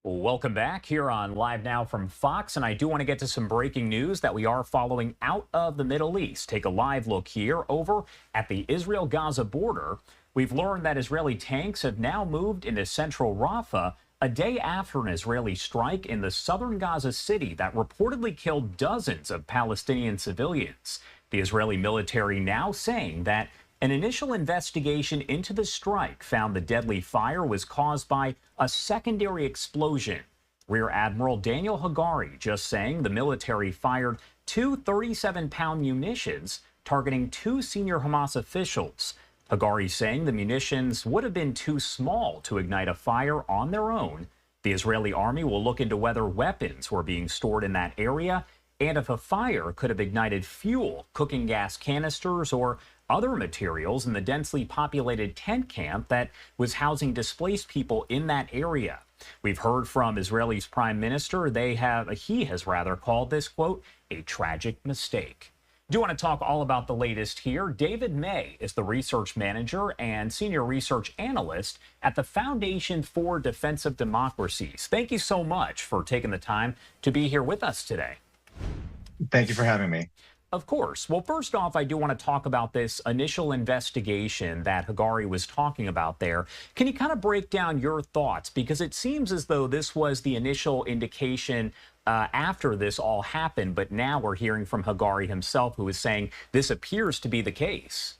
Welcome back here on Live Now from Fox. And I do want to get to some breaking news that we are following out of the Middle East. Take a live look here over at the Israel-Gaza border. We've learned that Israeli tanks have now moved into Central Rafah a day after an Israeli strike in the southern Gaza city that reportedly killed dozens of Palestinian civilians. The Israeli military now saying that an initial investigation into the strike found the deadly fire was caused by a secondary explosion. Rear Admiral Daniel Hagari just saying the military fired two 37-pound munitions targeting two senior Hamas officials. Hagari saying the munitions would have been too small to ignite a fire on their own. The Israeli army will look into whether weapons were being stored in that area and if a fire could have ignited fuel, cooking gas canisters, or other materials in the densely populated tent camp that was housing displaced people in that area. We've heard from Israel's prime minister. He has called this, quote, a tragic mistake. Do want to talk all about the latest here. David May is the research manager and senior research analyst at the Foundation for Defensive Democracies. Thank you so much for taking the time to be here with us today. Thank you for having me. Of course. Well, first off, I do want to talk about this initial investigation that Hagari was talking about there. Can you kind of break down your thoughts? Because it seems as though this was the initial indication after this all happened, but now we're hearing from Hagari himself, who is saying this appears to be the case.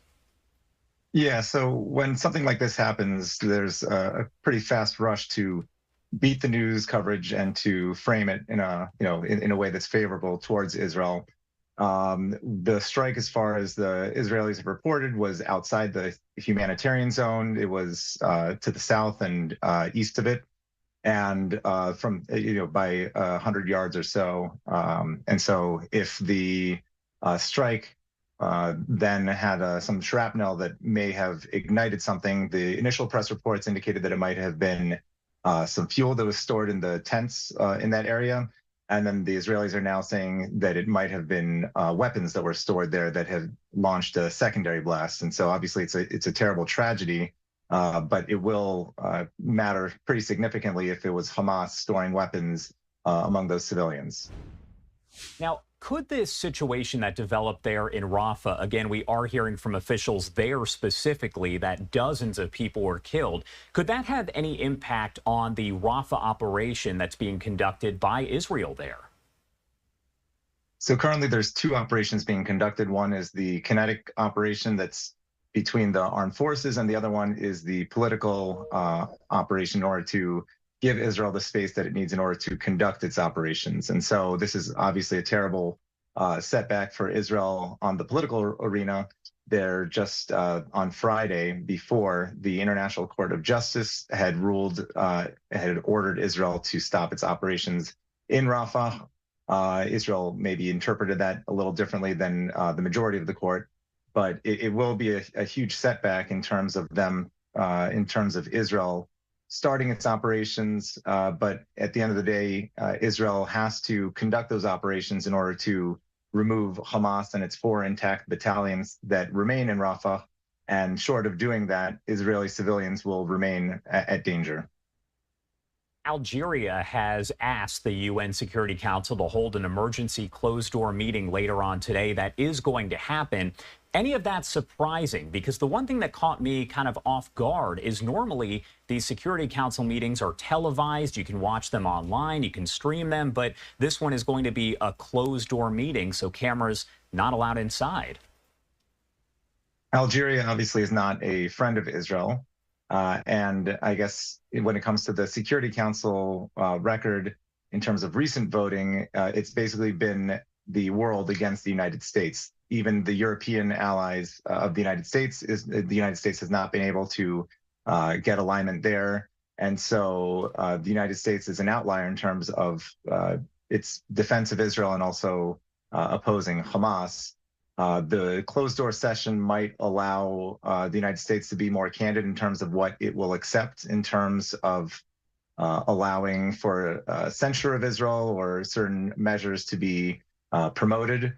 Yeah, so when something like this happens, there's a pretty fast rush to beat the news coverage and to frame it in a way that's favorable towards Israel. The strike, as far as the Israelis have reported, was outside the humanitarian zone. It was to the south and east of it, and from by 100 yards or so. And so, if the strike then had some shrapnel that may have ignited something, the initial press reports indicated that it might have been some fuel that was stored in the tents in that area. And then the Israelis are now saying that it might have been weapons that were stored there that have launched a secondary blast. And so obviously it's a terrible tragedy, but it will matter pretty significantly if it was Hamas storing weapons among those civilians. Now, could this situation that developed there in Rafah, again, we are hearing from officials there specifically that dozens of people were killed, could that have any impact on the Rafah operation that's being conducted by Israel there? So currently there's two operations being conducted. One is the kinetic operation that's between the armed forces, and the other one is the political operation in order to give Israel the space that it needs in order to conduct its operations. And so this is obviously a terrible setback for Israel on the political arena. They're just on Friday, before the International Court of Justice had had ordered Israel to stop its operations in Rafah. Israel maybe interpreted that a little differently than the majority of the court, but it will be a huge setback in terms of them, in terms of Israel starting its operations, but at the end of the day, Israel has to conduct those operations in order to remove Hamas and its 4 intact battalions that remain in Rafah. And short of doing that, Israeli civilians will remain at danger. Algeria has asked the UN Security Council to hold an emergency closed-door meeting later on today. That is going to happen. Any of that surprising? Because the one thing that caught me kind of off guard is normally these Security Council meetings are televised. You can watch them online, you can stream them, but this one is going to be a closed-door meeting, so cameras not allowed inside. Algeria obviously is not a friend of Israel. And I guess when it comes to the Security Council record, in terms of recent voting, it's basically been the world against the United States. Even the European allies of the United States has not been able to get alignment there. And so the United States is an outlier in terms of its defense of Israel and also opposing Hamas. The closed-door session might allow the United States to be more candid in terms of what it will accept in terms of allowing for censure of Israel or certain measures to be promoted.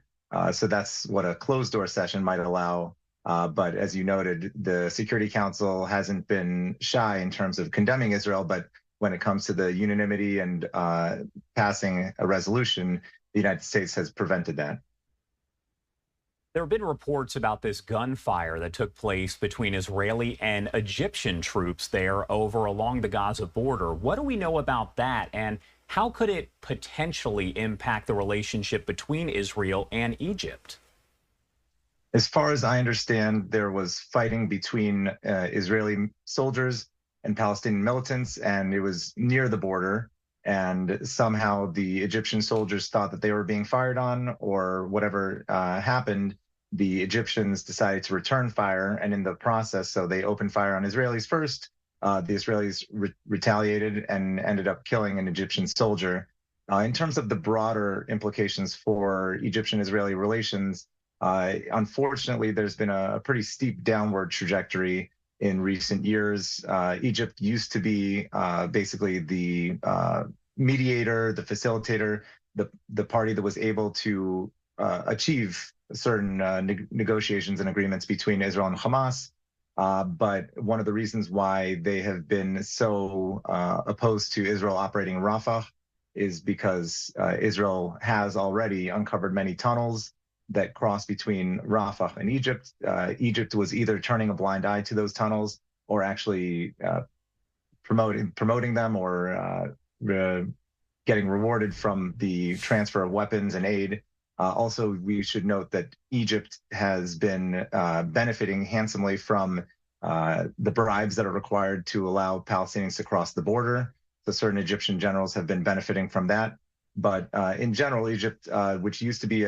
So that's what a closed-door session might allow. But as you noted, the Security Council hasn't been shy in terms of condemning Israel, but when it comes to the unanimity and passing a resolution, the United States has prevented that. There have been reports about this gunfire that took place between Israeli and Egyptian troops there over along the Gaza border. What do we know about that, and how could it potentially impact the relationship between Israel and Egypt? As far as I understand, there was fighting between Israeli soldiers and Palestinian militants, and it was near the border. And somehow the Egyptian soldiers thought that they were being fired on, or whatever happened. The Egyptians decided to return fire, and in the process, so they opened fire on Israelis first. The Israelis retaliated and ended up killing an Egyptian soldier. In terms of the broader implications for Egyptian-Israeli relations, unfortunately, there's been a pretty steep downward trajectory in recent years. Egypt used to be basically the mediator, the facilitator, the party that was able to achieve certain negotiations and agreements between Israel and Hamas. But one of the reasons why they have been so opposed to Israel operating in Rafah is because Israel has already uncovered many tunnels that cross between Rafah and Egypt. Egypt was either turning a blind eye to those tunnels or actually promoting them or getting rewarded from the transfer of weapons and aid. Also, we should note that Egypt has been benefiting handsomely from the bribes that are required to allow Palestinians to cross the border. So certain Egyptian generals have been benefiting from that. But in general, Egypt, which used to be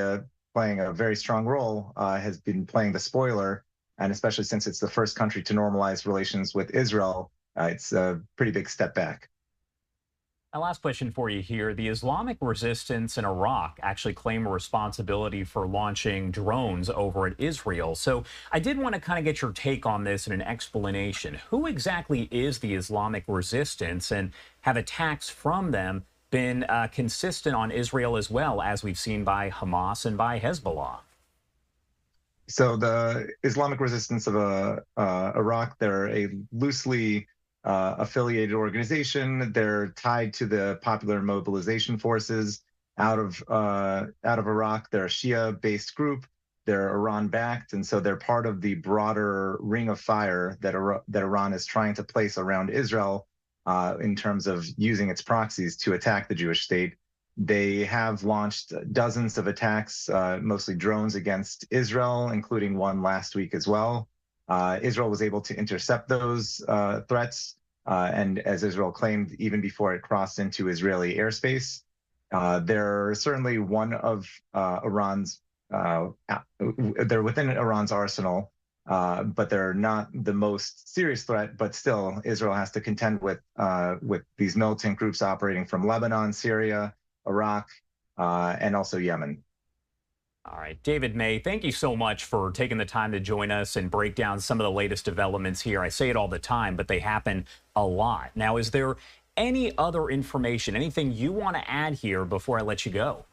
playing a very strong role, has been playing the spoiler. And especially since it's the first country to normalize relations with Israel, it's a pretty big step back. My last question for you here. The Islamic resistance in Iraq actually claim a responsibility for launching drones over at Israel. So I did want to kind of get your take on this and an explanation. Who exactly is the Islamic resistance, and have attacks from them been consistent on Israel as well, as we've seen by Hamas and by Hezbollah? So the Islamic resistance of Iraq, they're a loosely affiliated organization. They're tied to the Popular Mobilization Forces out of Iraq. They're a Shia-based group. They're Iran-backed, and so they're part of the broader ring of fire that Iran is trying to place around Israel in terms of using its proxies to attack the Jewish state. They have launched dozens of attacks, mostly drones, against Israel, including one last week as well. Israel was able to intercept those threats, and as Israel claimed, even before it crossed into Israeli airspace. They're certainly one of Iran's, they're within Iran's arsenal, but they're not the most serious threat. But still, Israel has to contend with these militant groups operating from Lebanon, Syria, Iraq, and also Yemen. All right, David May, thank you so much for taking the time to join us and break down some of the latest developments here. I say it all the time, but they happen a lot. Now, is there any other information, anything you want to add here before I let you go?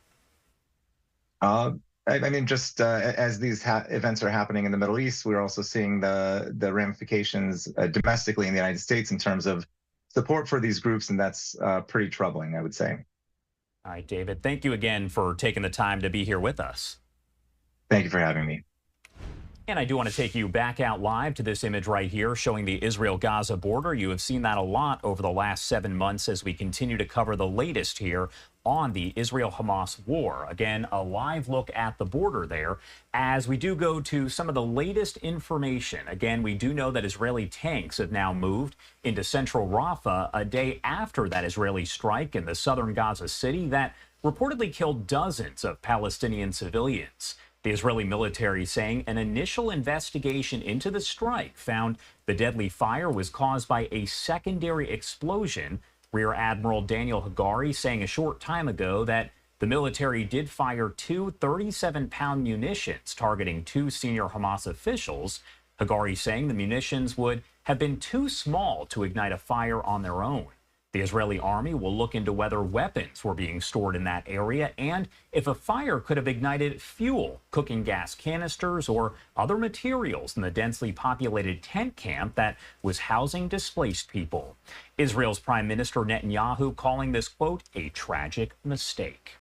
I mean, just as these events are happening in the Middle East, we're also seeing the ramifications domestically in the United States in terms of support for these groups, and that's pretty troubling, I would say. All right, David, thank you again for taking the time to be here with us. Thank you for having me. And I do want to take you back out live to this image right here showing the Israel-Gaza border. You have seen that a lot over the last 7 months as we continue to cover the latest here on the Israel-Hamas war. Again, a live look at the border there as we do go to some of the latest information. Again, we do know that Israeli tanks have now moved into Central Rafah a day after that Israeli strike in the southern Gaza city that reportedly killed dozens of Palestinian civilians. The Israeli military saying an initial investigation into the strike found the deadly fire was caused by a secondary explosion. Rear Admiral Daniel Hagari saying a short time ago that the military did fire two 37-pound munitions targeting two senior Hamas officials. Hagari saying the munitions would have been too small to ignite a fire on their own. The Israeli army will look into whether weapons were being stored in that area and if a fire could have ignited fuel, cooking gas canisters, or other materials in the densely populated tent camp that was housing displaced people. Israel's Prime Minister Netanyahu calling this, quote, a tragic mistake.